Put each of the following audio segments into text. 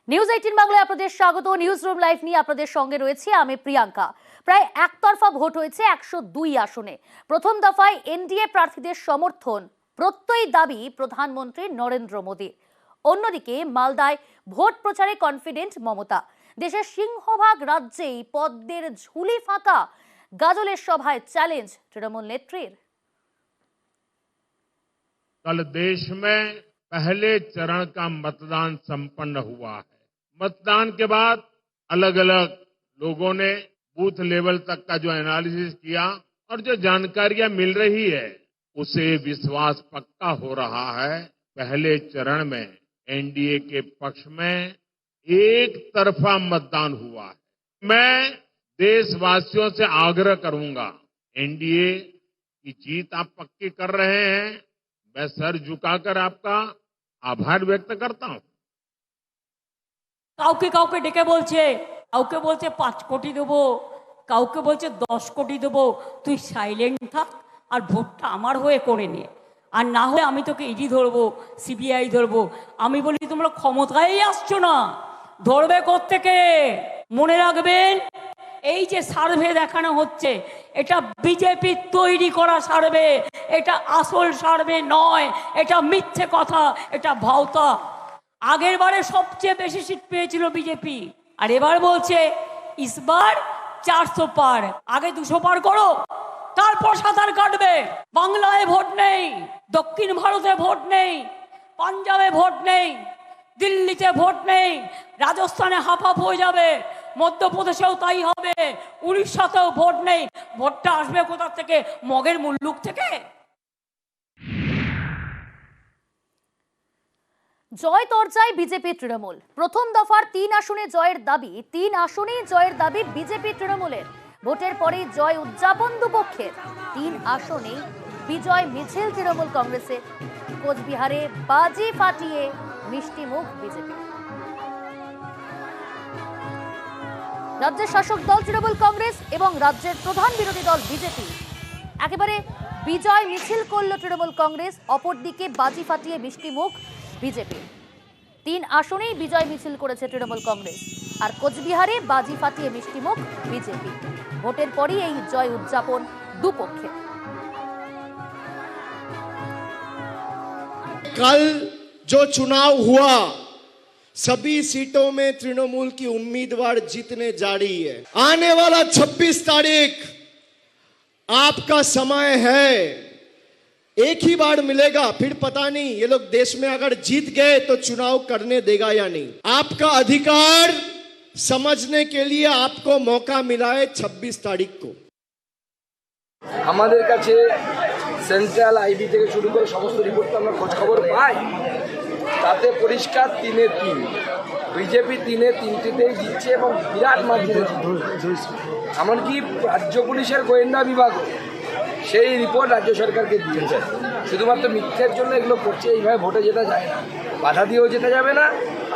News 18 বাংলায় আপনাদের স্বাগত। নিউজ রুম লাইভ নিয়ে আপনাদের সঙ্গে রয়েছে আমি প্রিয়াঙ্কা। প্রায় একতরফা ভোট হয়েছে 102 আসনে। প্রথম দফায় এনডিএ প্রার্থীদের সমর্থন প্রত্যয়ী দাবি প্রধানমন্ত্রী নরেন্দ্র মোদী। অন্যদিকে মালদায় ভোট প্রচারে কনফিডেন্ট মমতা। দেশের সিংহভাগ রাজ্যেই পদ্মের ঝুলি ফাঁকা। গাজলের সভায় চ্যালেঞ্জ তৃণমূল নেত্রীর। कल देश में पहले चरण का मतदान संपन्न हुआ है। मतदान के बाद अलग अलग लोगों ने बूथ लेवल तक का जो एनालिसिस किया और जो जानकारियां मिल रही है उसे विश्वास पक्का हो रहा है। पहले चरण में एनडीए के पक्ष में एक तरफा मतदान हुआ है। मैं देशवासियों से आग्रह करूंगा, एनडीए की जीत आप पक्की कर रहे हैं। मैं सर झुकाकर आपका आभार व्यक्त करता हूं। কাউকে কাউকে ডেকে বলছে, কাউকে বলছে 5 কোটি দেবো, কাউকে বলছে 10 কোটি দেবো। তুই সাইলেন্ট থাক আর ভোটটা আমার হয়ে করে নে, আর না হলে আমি তোকে ইডি ধরবো, সিবিআই ধরবো। আমি বলি তোমরা ক্ষমতায় আসছো না, ধরবে কোত্থেকে? মনে রাখবেন, এই যে সার্ভে দেখানো হচ্ছে এটা বিজেপি তৈরি করা সার্ভে, এটা আসল সার্ভে নয়, এটা মিথ্যে কথা, এটা ভাওতা। আগের বারে সবচেয়ে বেশি সিট পেয়েছিল বিজেপি, আর এবার বলছে ইসবার 400 পার। আগে 200 পার করো, তারপর সাঁতার কাটবে। বাংলায় ভোট নেই, দক্ষিণ ভারতে ভোট নেই, পাঞ্জাবে ভোট নেই, দিল্লিতে ভোট নেই, রাজস্থানে হাফ হাফ হয়ে যাবে, মধ্যপ্রদেশেও তাই হবে, উড়িষ্যাতেও ভোট নেই। ভোটটা আসবে কোথা থেকে? মগের মুল্লুক থেকে। জয় তরজায় বিজেপি তৃণমূল। প্রথম দফার 3 আসনে জয়ের দাবি, 3 আসনেই জয়ের দাবি বিজেপি তৃণমূলের। ভোটের পরেই জয় উদযাপন দুপক্ষের। 3 আসনে বিজয় মিছিল তৃণমূল কংগ্রেসের। কোচবিহারে বাজি ফাটিয়ে মিষ্টি মুখ বিজেপি। রাজ্যের শাসক দল তৃণমূল কংগ্রেস এবং রাজ্যের প্রধান বিরোধী দল বিজেপি একেবারে বিজয় মিছিল করল তৃণমূল কংগ্রেস, অপরদিকে বাজি ফাটিয়ে মিষ্টি মুখ বিজেপি। 3 আসনেই বিজয় মিছিল করেছে তৃণমূল কংগ্রেস, আর কোচবিহারে বাজি ফাটিয়ে মিষ্টি মুখ বিজেপি। ভোটের পরই এই জয় উদযাপন দুপক্ষে। कल जो चुनाव हुआ सभी सीटों में तृणमूल की उम्मीदवार जीतने जा रही है। आने वाला 26 तारीख आपका समय है, एक ही बार मिलेगा, फिर पता नहीं ये लोग देश में अगर जीत गए तो चुनाव करने देगा या नहीं। आपका अधिकार समझने के लिए आपको मौका मिला है 26 तारीख को। আমাদের কাছে সেন্ট্রাল আইবি থেকে শুরু করে সমস্ত রিপোর্ট আমরা খোঁজ খবর পাই, তাতে পরিষ্কার 3-এ 3 বিজেপি 3-এ 3টিতেই জিতছে এবং বিরাট মার্জিনে জিতছে। এমনকি রাজ্য পুলিশের গোয়েন্দা বিভাগ সেই রিপোর্ট রাজ্য সরকারকে দিয়েছে। শুধুমাত্র মিথ্যের জন্য এগুলো করছে, এইভাবে ভোটে যেতে যায় না, বাধা দিয়েও যেতে যাবে না।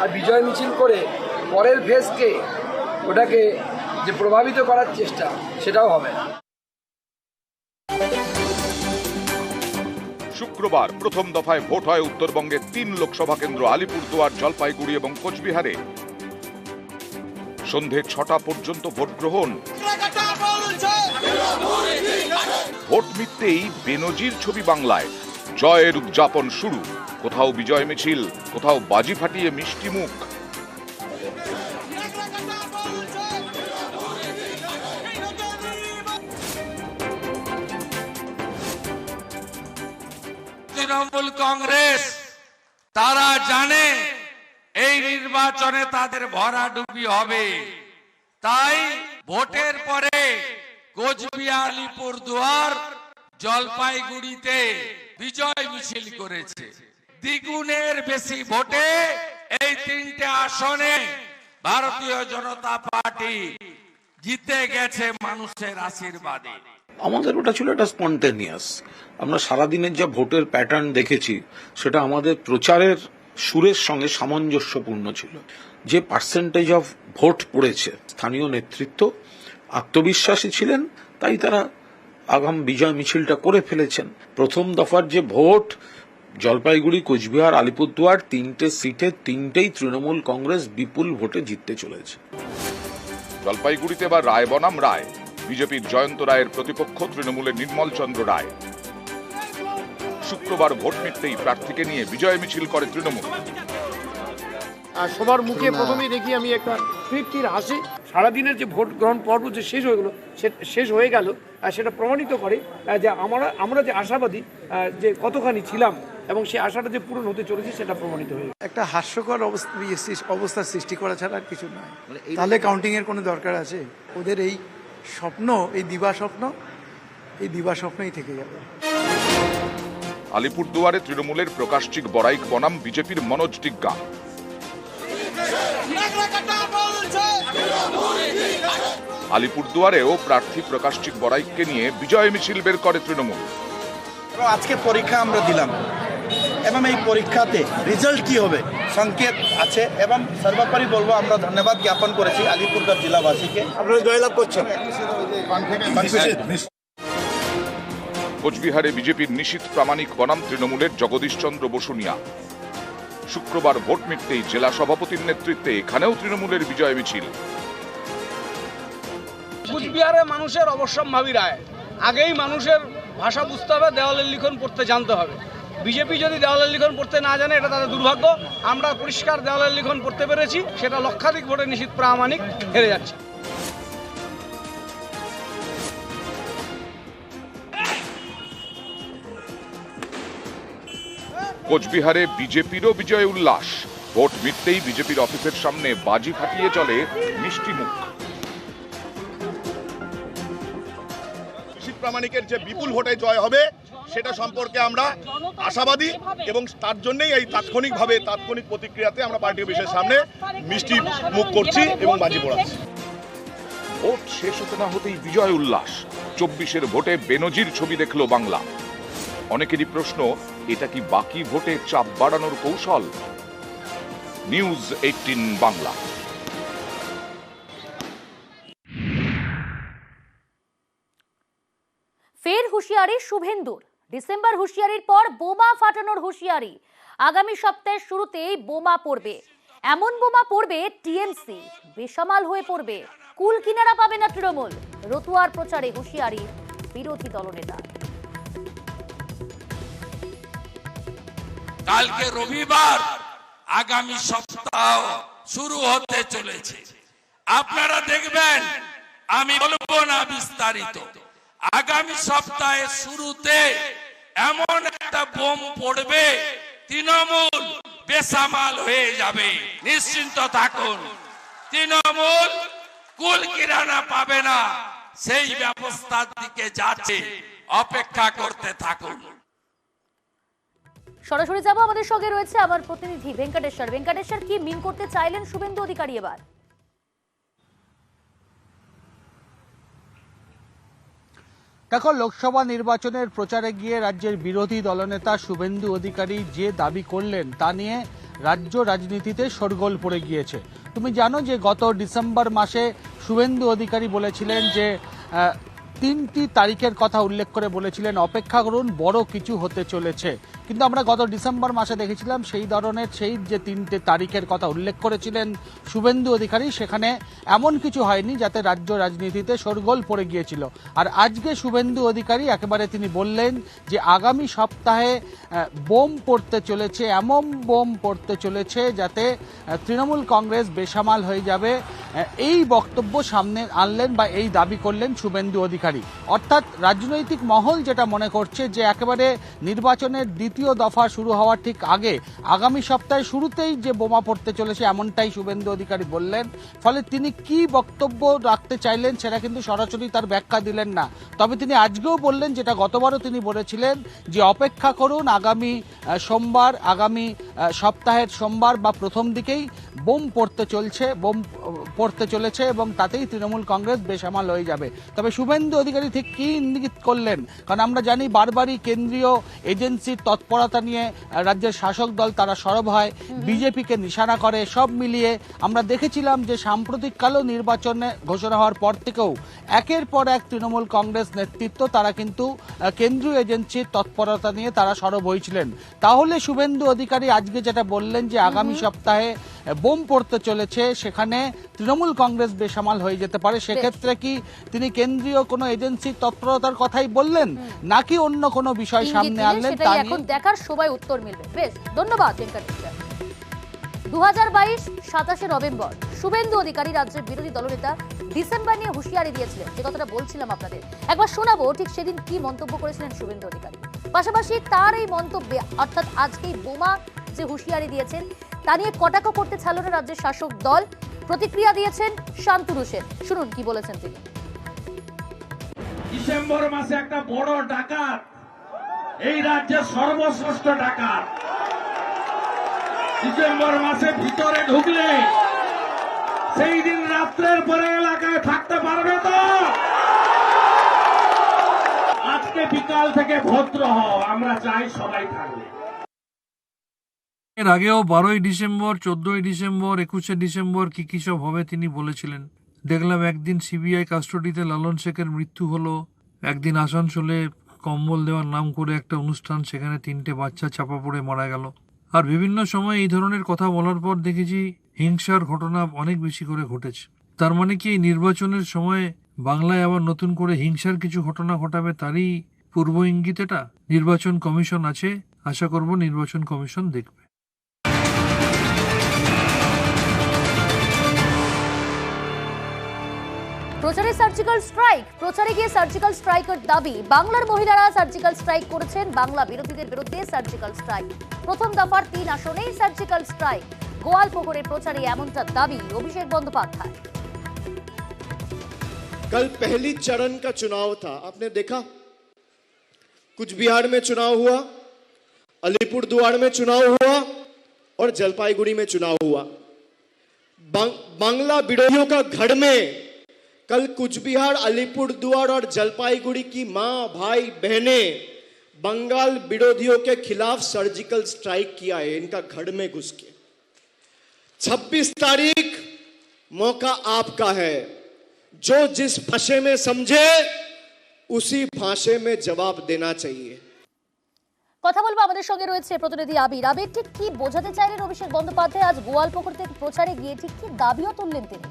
আর বিজয় মিছিল করে পরের ফেজকে ওটাকে যে প্রভাবিত করার চেষ্টা সেটাও হবে না। শুক্রবার প্রথম দফায় ভোট হয় উত্তরবঙ্গের 3 লোকসভা কেন্দ্র আলিপুরদুয়ার, জলপাইগুড়ি এবং কোচবিহারে। সন্ধে 6টা পর্যন্ত ভোট গ্রহণ। ভোট মিটতেই বেনজির ছবি বাংলায়, জয়ের উদযাপন শুরু। কোথাও বিজয় মিছিল, কোথাও বাজি ফাটিয়ে মিষ্টি মুখ। তৃণমূল কংগ্রেস তারা জানে এই নির্বাচনে তাদের ভরাডুবি হবে, তাই ভোটের পরে কোচবিহার, আলিপুরদুয়ার, জলপাইগুড়িতে বিজয় মিছিল করেছে। দ্বিগুণের বেশি ভোটে এই 3টে আসনে ভারতীয় জনতা পার্টি জিতে গেছে মানুষের আশীর্বাদে। আমাদের ওটা ছিল একটা স্পন্টেনিয়াস। আমরা সারাদিনের যা ভোটের প্যাটার্ন দেখেছি সেটা আমাদের প্রচারের সুরের সঙ্গে সামঞ্জস্যপূর্ণ ছিল। যে পার্সেন্টেজ অফ ভোট পড়েছে, স্থানীয় নেতৃত্ব আত্মবিশ্বাসী ছিলেন, তাই তারা আগাম বিজয় মিছিলটা করে ফেলেছেন। প্রথম দফার যে ভোট জলপাইগুড়ি, কোচবিহার, আলিপুরদুয়ার তিনটে সিটে তিনটেই তৃণমূল কংগ্রেস বিপুল ভোটে জিততে চলেছে। জলপাইগুড়িতে এবার রায় বনাম রায়। বিজেপির জয়ন্ত রায়ের প্রতিপক্ষ তৃণমূলের নির্মল চন্দ্র রায়। শুক্রবার ভোট মিটতেই প্রার্থীকে নিয়ে বিজয় মিছিল করে তৃণমূল। আর সবার মুখে প্রথমেই দেখি আমি একটা তৃপ্তির হাসি। সারাদিনের যে ভোট গ্রহণ পর্ব যে শেষ হয়ে গেল সেটা প্রমাণিত করে যে আমরা যে আশাবাদী যে কতখানি ছিলাম এবং সেই আশাটা যে পূরণ হতে চলেছে সেটা প্রমাণিত হয়ে একটা হাস্যকর অবস্থার সৃষ্টি করা ছাড়া আর কিছু নয়। তাহলে কাউন্টিং এর কোনো দরকার আছে? ওদের এই স্বপ্ন, এই দিবা স্বপ্নই থেকে যাবে। আলিপুরদুয়ারে তৃণমূলের প্রকাশচিক বড়াইক বনাম বিজেপির মনোজ টিগ্গা। আলিপুরদুয়ারেও প্রার্থী প্রকাশচিক বড়াইককে নিয়ে বিজয় মিছিল বের করে তৃণমূল। আজকে পরীক্ষা আমরা দিলাম এবং এই পরীক্ষাতে রেজাল্ট কি হবে সংকেত আছে এবং সর্বোপরি বলবো আমরা ধন্যবাদ জ্ঞাপন করেছি আলিপুরদুয়ার জেলাবাসীকে। আপনারা জয়লাভ করছেন। কোচবিহারে বিজেপির নিশীথ প্রামাণিক বনাম তৃণমূলের জগদীশ চন্দ্র বসুনিয়া। শুক্রবার ভোট মিটতেই জেলা সভাপতির নেতৃত্বে এখানেও তৃণমূলের বিজয় মিছিল। কুচবিহারে মানুষের অবশ্যম্ভাবী রায়। আগেই মানুষের ভাষা বুঝতে হবে, দেওয়ালের লিখন পড়তে জানতে হবে। বিজেপি যদি দেওয়ালের লিখন পড়তে না জানে এটা তাদের দুর্ভাগ্য। আমরা পরিষ্কার দেওয়ালের লিখন পড়তে পেরেছি, সেটা লক্ষাধিক ভোটে নিশীথ প্রামাণিক হেরে যাচ্ছে। কোচবিহারে বিজেপিরও বিজয় উল্লাস। ভোট মিটতেই বিজেপির অফিসের সামনে বাজি ফাটিয়ে চলে মিষ্টি মুখ। প্রামাণিকের যে বিপুল ভোটে জয় হবে সেটা সম্পর্কে আমরা আশাবাদী এবং তার জন্যই এই তাৎক্ষণিক প্রতিক্রিয়াতে আমরা পার্টি অফিসের সামনে মিষ্টি মুখ করছি এবং বাজি পোড়াচ্ছি। ভোট শেষ হতে না হতেই বিজয় উল্লাস। 24-এর ভোটে বেনজির ছবি দেখল বাংলা। অনেকেরই প্রশ্ন, এটা কি বাকি ভোটে চাপ বাড়ানোর কৌশল? নিউজ 18 বাংলা। ফের হুঁশিয়ারি শুভেন্দুর। ডিসেম্বর হুঁশিয়ারির পর বোমা ফাটানোর হুঁশিয়ারি। আগামী সপ্তাহের শুরুতেই বোমা পড়বে। এমন বোমা পড়বে টিএমসি বেসামাল হয়ে পড়বে। কুল কিনারা পাবে না তৃণমূল। রতুয়ার প্রচারে হুঁশিয়ারি বিরোধী দলনেতা। কালকে রবিবার, আগামী সপ্তাহ শুরু হতে চলেছে। আপনারা দেখবেন, আমি বলবো না বিস্তারিত। আগামী সপ্তাহের শুরুতে এমন একটা বোম পড়বে, তৃণমূল বেসামাল হয়ে যাবে। নিশ্চিন্ত থাকুন, তৃণমূল কুল কিরানা পাবে না। সেই ব্যবস্থার দিকে যাচ্ছে, অপেক্ষা করতে থাকুন। সরাসরি যাব, আমাদের সঙ্গে রয়েছে আমার প্রতিনিধি ভেঙ্কটেশ্বর। ভেঙ্কটেশ্বর, কি মিন করতে চাইলেন শুভেন্দু অধিকারী এবার? দেখো, লোকসভা নির্বাচনের প্রচারে গিয়ে রাজ্যের বিরোধী দলনেতা শুভেন্দু অধিকারী যে দাবি করলেন তা নিয়ে রাজ্য রাজনীতিতে শোরগোল পড়ে গিয়েছে। তুমি জানো যে গত ডিসেম্বর মাসে শুভেন্দু অধিকারী বলেছিলেন যে 3টি তারিখের কথা উল্লেখ করে বলেছিলেন অপেক্ষা করুন, বড় কিছু হতে চলেছে। কিন্তু আমরা গত ডিসেম্বর মাসে দেখেছিলাম সেই যে 3টে তারিখের কথা উল্লেখ করেছিলেন শুভেন্দু অধিকারী, সেখানে এমন কিছু হয়নি যাতে রাজ্য রাজনীতিতে শোরগোল পড়ে গিয়েছিল। আর আজকে শুভেন্দু অধিকারী একেবারে তিনি বললেন যে আগামী সপ্তাহে বোম পড়তে চলেছে, এমন বোম পড়তে চলেছে যাতে তৃণমূল কংগ্রেস বেসামাল হয়ে যাবে। এই বক্তব্য সামনে আনলেন বা এই দাবি করলেন শুভেন্দু অধিকারী। অর্থাৎ রাজনৈতিক মহল যেটা মনে করছে যে একেবারে নির্বাচনের দ্বিতীয় দফা শুরু হওয়ার ঠিক আগে আগামী সপ্তাহে শুরুতেই যে বোমা পড়তে চলেছে এমনটাই শুভেন্দু অধিকারী বললেন। ফলে তিনি কি বক্তব্য রাখতে চাইলেন সেটা কিন্তু সরাসরি তার ব্যাখ্যা দিলেন না। তবে তিনি আজকেও বললেন যেটা গতবারও তিনি বলেছিলেন যে অপেক্ষা করুন, আগামী সোমবার, আগামী সপ্তাহের সোমবার বা প্রথম দিকেই বোম পড়তে চলেছে এবং তাতেই তৃণমূল কংগ্রেস বেসামাল হয়ে যাবে। তবে শুভেন্দু অধিকারী ঠিক কী ইঙ্গিত করলেন, কারণ আমরা জানি বারবারই কেন্দ্রীয় এজেন্সির তৎপরতা নিয়ে রাজ্যের শাসক দল তারা সরব হয়, বিজেপিকে নিশানা করে। সব মিলিয়ে আমরা দেখেছিলাম যে সাম্প্রতিককালেও নির্বাচনে ঘোষণা হওয়ার পর থেকেও একের পর এক তৃণমূল কংগ্রেস নেতৃত্ব তারা কিন্তু কেন্দ্রীয় এজেন্সির তৎপরতা নিয়ে তারা সরব হয়েছিলেন। তাহলে শুভেন্দু অধিকারী আজকে যেটা বললেন যে আগামী সপ্তাহে বোম পড়তে চলেছে, সেখানে তৃণমূল কংগ্রেস বেসামাল হয়ে যেতে পারে, সেক্ষেত্রে কি তিনি কেন্দ্রীয় কোনো এজেন্সির তৎপরতার কথাই বললেন নাকি অন্য কোনো বিষয় সামনে আনলেন, তা এখন দেখার সময় উত্তর মিলবে। বেশ, ধন্যবাদ ভেঙ্কট মিশ্র। 2022 27 নভেম্বর শুভেন্দু অধিকারী রাজ্যের বিরোধী দলনেতা ডিসেম্বর নিয়ে হুঁশিয়ারি দিয়েছিলেন, যে কথাটা বলছিলাম আপনাদের। একবার শোনাবো ঠিক সেদিন কি মন্তব্য করেছিলেন শুভেন্দু অধিকারী। পাশাপাশি তার এই মন্তব্যে, অর্থাৎ আজকেই বোমা যে হুঁশিয়ারি দিয়েছেন তা নিয়ে কটাক্ষ করতে ছাড়ল না রাজ্যের শাসক দল। প্রতিক্রিয়া দিয়েছেন শান্তনু সেন, শুনুন কি বলেছেন তিনি। ডিসেম্বর মাসে একটা বড় ডাকাত, এই রাজ্যের সর্বশ্রেষ্ঠ ডাকাত, ডিসেম্বর মাসে ভিতরে ঢুকলে সেই দিন রাত্রের পরে এলাকায় থাকতে পারবে তো? আজকে বিকাল থেকে ভদ্র হও, আমরা চাই সবাই থাকবে। এর আগেও 12ই ডিসেম্বর, 14ই ডিসেম্বর, 21শে ডিসেম্বর কি সব হবে তিনি বলেছিলেন। দেখলাম একদিন সিবিআই কাস্টডিতে লালন শেখের মৃত্যু হলো, একদিন আসানসোলে কম্বল দেওয়ার নাম করে একটা অনুষ্ঠান, সেখানে 3টে বাচ্চা চাপা পড়ে মারা গেল। আর বিভিন্ন সময় এই ধরনের কথা বলার পর দেখেছি হিংসার ঘটনা অনেক বেশি করে ঘটেছে। তার মানে কি এই নির্বাচনের সময় বাংলায় আবার নতুন করে হিংসার কিছু ঘটনা ঘটাবে, তারই পূর্ব ইঙ্গিত এটা? নির্বাচন কমিশন আছে, আশা করব নির্বাচন কমিশন দেখবে। প্রচারে সার্জিক্যাল স্ট্রাইক, প্রচারে গিয়ে সার্জিক্যাল স্ট্রাইকের দাবি। বাংলার মহিলারা সার্জিক্যাল স্ট্রাইক করেছেন, বাংলা বিরোধীদের বিরুদ্ধে সার্জিক্যাল স্ট্রাইক। প্রথম দফার 3 আসনেই সার্জিক্যাল স্ট্রাইক। গোয়ালপুকুরের প্রচারে এমনটা দাবি অভিষেক বন্দ্যোপাধ্যায়। कल पहली चरण का चुनाव था, आपने देखा कुछ बिहार में चुनाव हुआ, अलीपुरद्वार में चुनाव हुआ और जलपाईगुड़ी में चुनाव हुआ। बांग्ला विरोधियों का गढ़ में कल कुछ बिहार, अलीपुरद्वार और जलपाईगुड़ी की मां, भाई, बहनें बंगाल विरोधियों के खिलाफ सर्जिकल स्ट्राइक किया है, इनका गढ़ में घुस के। 26 तारीख मौका आपका है, जो जिस भाषा में समझे उसी भाषा में जवाब देना चाहिए। কথা বলবো, আমাদের সঙ্গে রয়েছে প্রতিনিধি আবির। আবির, ঠিক কি বোঝাতে চাইলেন অভিষেক বন্দ্যোপাধ্যায় আজ গোয়ালপুকুর থেকে প্রচারে গিয়ে, ঠিক কি দাবিও তুললেন তিনি?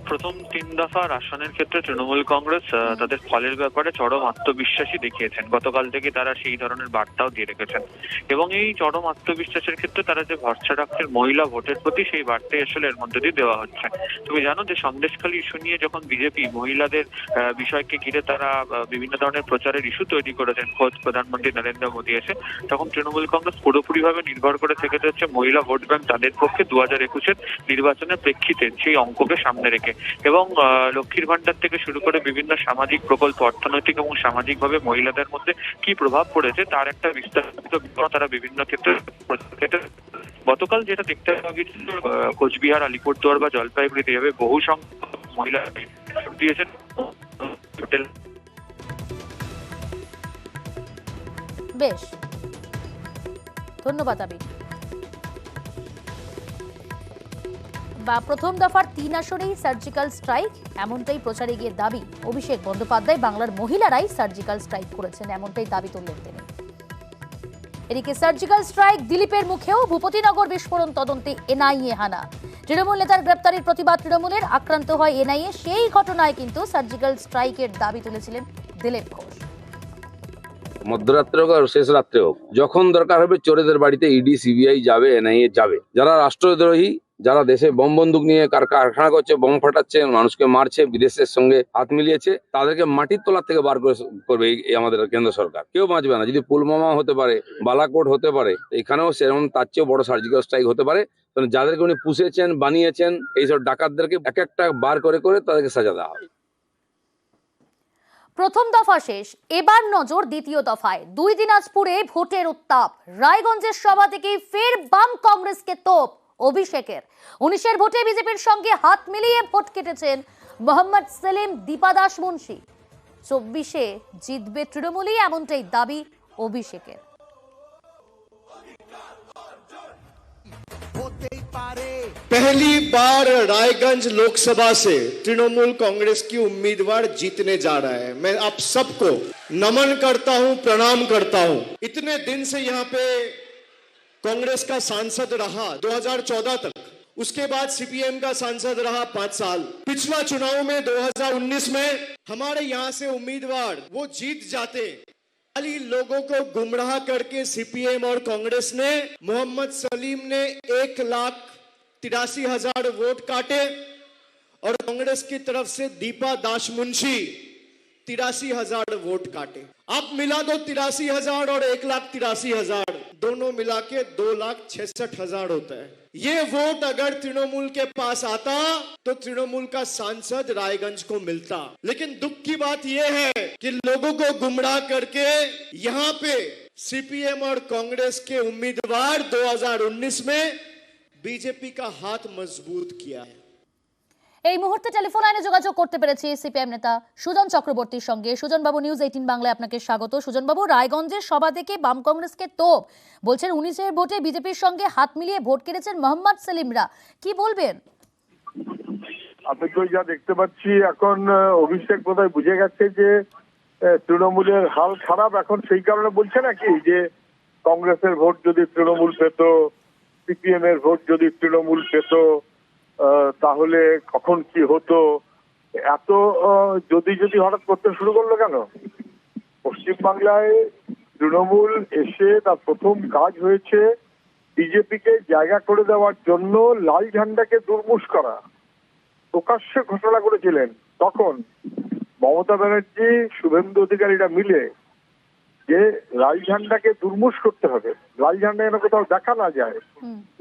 প্রথম 3 দফার আসনের ক্ষেত্রে তৃণমূল কংগ্রেস তাদের ফলের ব্যাপারে চরম আত্মবিশ্বাসী দেখিয়েছেন। গতকাল থেকে তারা সেই ধরনের বার্তাও দিয়ে রেখেছেন এবং এই চরম আত্মবিশ্বাসের ক্ষেত্রে তারা যে ভরসা রাখছেন মহিলা ভোটের প্রতি, সেই বার্তাই আসলে এর মধ্যে দিয়ে দেওয়া হচ্ছে। তুমি জানো যে সন্দেশখালী ইস্যু নিয়ে যখন বিজেপি মহিলাদের বিষয়কে ঘিরে তারা বিভিন্ন ধরনের প্রচারের ইস্যু তৈরি করেছেন, খোদ প্রধানমন্ত্রী নরেন্দ্র মোদী এসে, তখন তৃণমূল কংগ্রেস পুরোপুরিভাবে নির্ভর করে থেকে যাচ্ছে মহিলা ভোট ব্যাংক তাদের পক্ষে 2021-এর নির্বাচনের প্রেক্ষিতে সেই অঙ্ককে সামনে রেখে। এবং লক্ষ্মীর ভান্ডার থেকে শুরু করে বিভিন্ন সামাজিক প্রকল্প, অর্থনৈতিক এবং সামাজিকভাবে মহিলাদের মধ্যে কি প্রভাব পড়েছে তার একটা বিস্তারিত বিবরণ তারা বিভিন্ন ক্ষেত্রে। গতকাল যেটা দেখতে পাওয়া গিয়েছিল, কোচবিহার, আলিপুরদুয়ার বা জলপাইগুড়িতে এভাবে বহু সংখ্যক মহিলা দিয়েছেন। বেশ, ধন্যবাদ আবির। প্রথম দফার 3 আসনেই সার্জিক্যাল স্ট্রাইক, এমনটাই প্রচারে গিয়ে দাবি অভিষেক বন্দ্যোপাধ্যায়। বাংলার মহিলারাই সার্জিক্যাল স্ট্রাইক করেছেন, এমনটাই দাবি তুললেন তিনি। এদিকে সার্জিক্যাল স্ট্রাইক দিলীপের মুখেও। ভূপতিনগর বিস্ফোরণ তদন্তে এনআইএ হানা। তৃণমূল নেতার গ্রেপ্তারের প্রতিবাদ তৃণমূলের, আক্রান্ত হয় এনআইএ। সেই ঘটনায় কিন্তু সার্জিক্যাল স্ট্রাইকের দাবি তুলেছিলেন দিলীপ ঘোষ। মধ্যরাত্রে হোক আর শেষ রাত্রে হোক, যখন দরকার হবে চোরেদের বাড়িতে ইডি, সিবিআই যাবে, এনআইএ যাবে। যারা রাষ্ট্রদ্রোহী, যারা দেশে বোম বন্দুক নিয়ে কারখানা করছে, বোম ফাটাচ্ছে, মানুষকে মারছে, বিদেশের সঙ্গে হাত মিলিয়েছে, তাদেরকে মাটির তলার থেকে বার করবে এই আমাদের কেন্দ্র সরকার। কেউ বাঁচবে না। যদি পুলওয়ামা হতে পারে, বালাকোট হতে পারে, এখানেও সেরকম তার চেয়েও বড় সার্জিক্যাল স্ট্রাইক হতে পারে। যাদেরকে উনি পুষেছেন, বানিয়েছেন, এইসব ডাকাতদেরকে এক একটা বার করে করে তাদেরকে সাজা দেওয়া হবে। প্রথম দফা শেষ, এবার নজর দ্বিতীয় দফায়। 2 দিনাজপুরে ভোটের উত্তাপ। রায়গঞ্জের সভা থেকেই ফের বাম কংগ্রেসকে তোপ অভিষেকের। 19-এর ভোটে বিজেপির সঙ্গে হাত মিলিয়ে ভোট কেটেছেন মোহাম্মদ সেলিম, দীপা দাস মুন্সি। 24-এ জিতবে তৃণমূলই, এমনটাই দাবি অভিষেকের। पहली बार रायगंज लोकसभा से तृणमूल कांग्रेस की उम्मीदवार जीतने जा रहा है। मैं आप सबको नमन करता हूं, प्रणाम करता हूं। इतने दिन से यहां पे कांग्रेस का सांसद रहा 2014 तक, उसके बाद सीपीएम का सांसद रहा 5 साल। पिछला चुनाव में 2019 में हमारे यहां से उम्मीदवार वो जीत जाते, खाली लोगों को गुमराह करके सीपीएम और कांग्रेस ने, मोहम्मद सलीम ने 1,83,000 वोट काटे और कांग्रेस की तरफ से दीपा दास मुंशी 83,000 वोट काटे। आप मिला दो 83,000 और 1,83,000, दोनों मिला के 2,66,000 होता है। ये वोट अगर तृणमूल के पास आता तो तृणमूल का सांसद रायगंज को मिलता। लेकिन दुख की बात यह है कि लोगों को गुमराह करके यहाँ पे सीपीएम और कांग्रेस के उम्मीदवार 2019 में बीजेपी का हाथ मजबूत किया है। এই মুহূর্তে টেলিফোন লাইনে যোগাযোগ করতে পেরেছি সিপিএম নেতা সুজন চক্রবর্তীর সঙ্গে। সুজন বাবু, নিউজ 18 বাংলায় আপনাকে স্বাগত। সুজন বাবু, রায়গঞ্জের সভা থেকে বাম কংগ্রেসকে তোপ বলছেন, 19-এর ভোটে বিজেপির সঙ্গে হাত মিলিয়ে ভোট কেটেছেন মোহাম্মদ সেলিমরা, কি বলবেন? আপনি তো যা দেখতে পাচ্ছি এখন অভিষেক বোধহয় বুঝে গেছে যে তৃণমূলের হাল খারাপ, এখন সেই কারণে বলছে নাকি যে কংগ্রেসের ভোট যদি তৃণমূল পেত, সিপিএম এর ভোট যদি তৃণমূল পেত তাহলে কখন কি হতো, এত যদি হঠাৎ করতে শুরু করলো কেন? পশ্চিমবাংলায় তৃণমূল এসে তার প্রথম কাজ হয়েছে বিজেপিকে জায়গা করে দেওয়ার জন্য লাল ঝান্ডাকে দুর্মুষ করা। প্রকাশ্যে ঘোষণা করেছিলেন তখন মমতা ব্যানার্জি, শুভেন্দু অধিকারীরা মিলে যে লাল ঝান্ডাকে দুর্মুষ করতে হবে, লাল ঝান্ডা যেন কোথাও দেখা না যায়।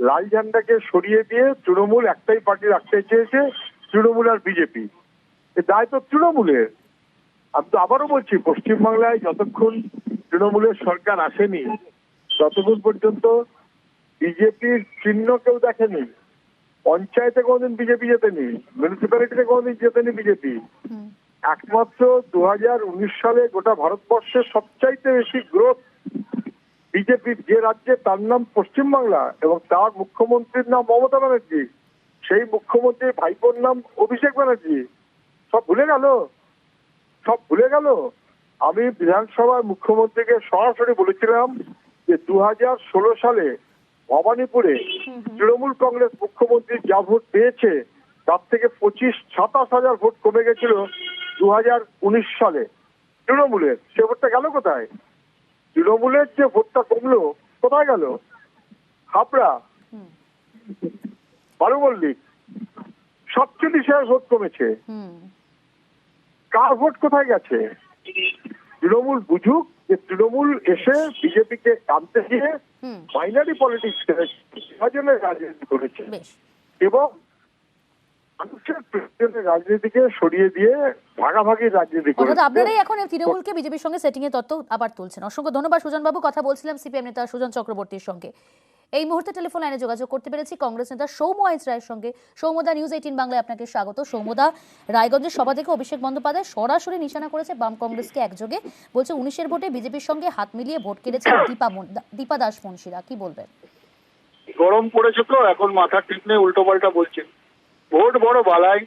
লাল ঝান্ডাকে সরিয়ে দিয়ে তৃণমূল একটাই পার্টি রাখতে চেয়েছে, তৃণমূল আর বিজেপি। এ দায় তো তৃণমূলের। আমি তো আবারও বলছি, পশ্চিমবাংলায় যতক্ষণ তৃণমূলের সরকার আসেনি ততক্ষণ পর্যন্ত বিজেপির চিহ্ন কেউ দেখেনি। পঞ্চায়েতে কোনোদিন বিজেপি জেতেনি, মিউনিসিপ্যালিটিতে কোনোদিন জেতেনি বিজেপি। একমাত্র 2019 সালে গোটা ভারতবর্ষের সবচাইতে বেশি গ্রোথ বিজেপির যে রাজ্যে, তার নাম পশ্চিমবাংলা, এবং তার মুখ্যমন্ত্রীর নাম মমতা ব্যানার্জি, সেই মুখ্যমন্ত্রীর ভাইপোর নাম অভিষেক ব্যানার্জি। সব ভুলে গেল, সব ভুলে গেল। আমি বিধানসভায় মুখ্যমন্ত্রীকে সরাসরি বলেছিলাম যে 2016 সালে ভবানীপুরে তৃণমূল কংগ্রেস মুখ্যমন্ত্রী যা ভোট পেয়েছে তার থেকে 25-27 ভোট কমে গেছিল 2019 সালে তৃণমূলের। সে ভোটটা গেল কোথায়? তৃণমূলের যে ভোটটা কমলো কোথায় গেল? হাবড়া, বারুমল্লিক, সবচেয়ে শেয়ার ভোট কমেছে। কার ভোট কোথায় গেছে? তৃণমূল বুঝুক যে তৃণমূল এসে বিজেপিকে আনতে গিয়ে মাইনরি পলিটিক্স বিভাজনের রাজনীতি করেছে এবং মানুষের প্রয়োজনের রাজনীতিকে সরিয়ে দিয়ে ভাগাভাগির রাজনীতি করেছে। আপনারাই এখন তৃণমূলকে বিজেপির সঙ্গে সেটিং এর তত্ত্ব আবার তুলছেন। অসংখ্য ধন্যবাদ সুজন বাবু। কথা বলছিলাম সিপিএম নেতা সুজন চক্রবর্তীর সঙ্গে। এই মুহূর্তে টেলিফোন লাইনে যোগাযোগ করতে পেরেছি কংগ্রেস নেতা সৌম্য আইচ রায়ের সঙ্গে। সৌম্যদা, নিউজ 18 বাংলায় আপনাকে স্বাগত। সৌম্যদা, রায়গঞ্জের সভা থেকে অভিষেক বন্দ্যোপাধ্যায় সরাসরি নিশানা করেছে বাম কংগ্রেসকে একযোগে, বলছে 19-এর ভোটে বিজেপির সঙ্গে হাত মিলিয়ে ভোট কেটেছে দীপা দাস মুন্সিরা, কি বলবেন? গরম পড়েছে তো এখন, মাথা ঠিক নেই, উল্টো পাল্টা বলছেন। ভোট বড় বালাই,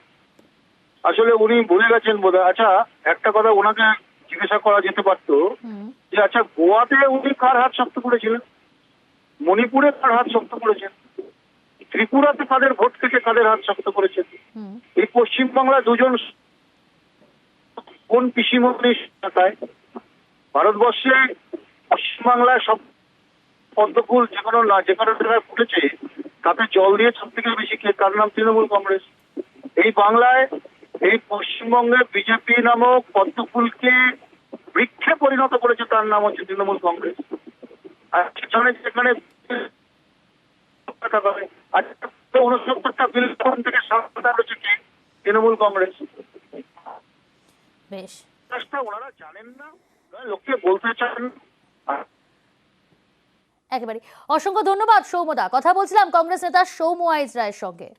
আসলে উনি ভুলে গেছেন বোধহয়। আচ্ছা, একটা কথা ওনাকে জিজ্ঞাসা করা যেতে পারতো যে আচ্ছা, গোয়াতে উনি কার হাত শক্ত করেছিলেন, মণিপুরে কার হাত শক্ত করেছেন, ত্রিপুরাতে কাদের ভোট থেকে কাদের হাত শক্ত করেছেন, এই পশ্চিমবাংলা দুজন কোন পিসিমণির সাথে? ভারতবর্ষে পশ্চিমবাংলায় সব পদ্মফুল যেখানে জায়গায় ফুটেছে তাতে জল দিয়ে সব থেকে বেশি কে? তার নাম তৃণমূল কংগ্রেস। এই বাংলায়, এই পশ্চিমবঙ্গে বিজেপি নামক পদ্মফুলকে বৃক্ষে পরিণত করেছে, তার নাম হচ্ছে তৃণমূল কংগ্রেস। আর সেখানে যেখানে 69টা বিল থেকে সামনে করেছে কি? তৃণমূল কংগ্রেস। বেশ, ওনারা জানেন না, লোককে বলতে চান। একেবারে অসংখ্য ধন্যবাদ সৌম্যদা। কথা বলছিলাম কংগ্রেস নেতা সৌম্য আইচ রায়ের সঙ্গে।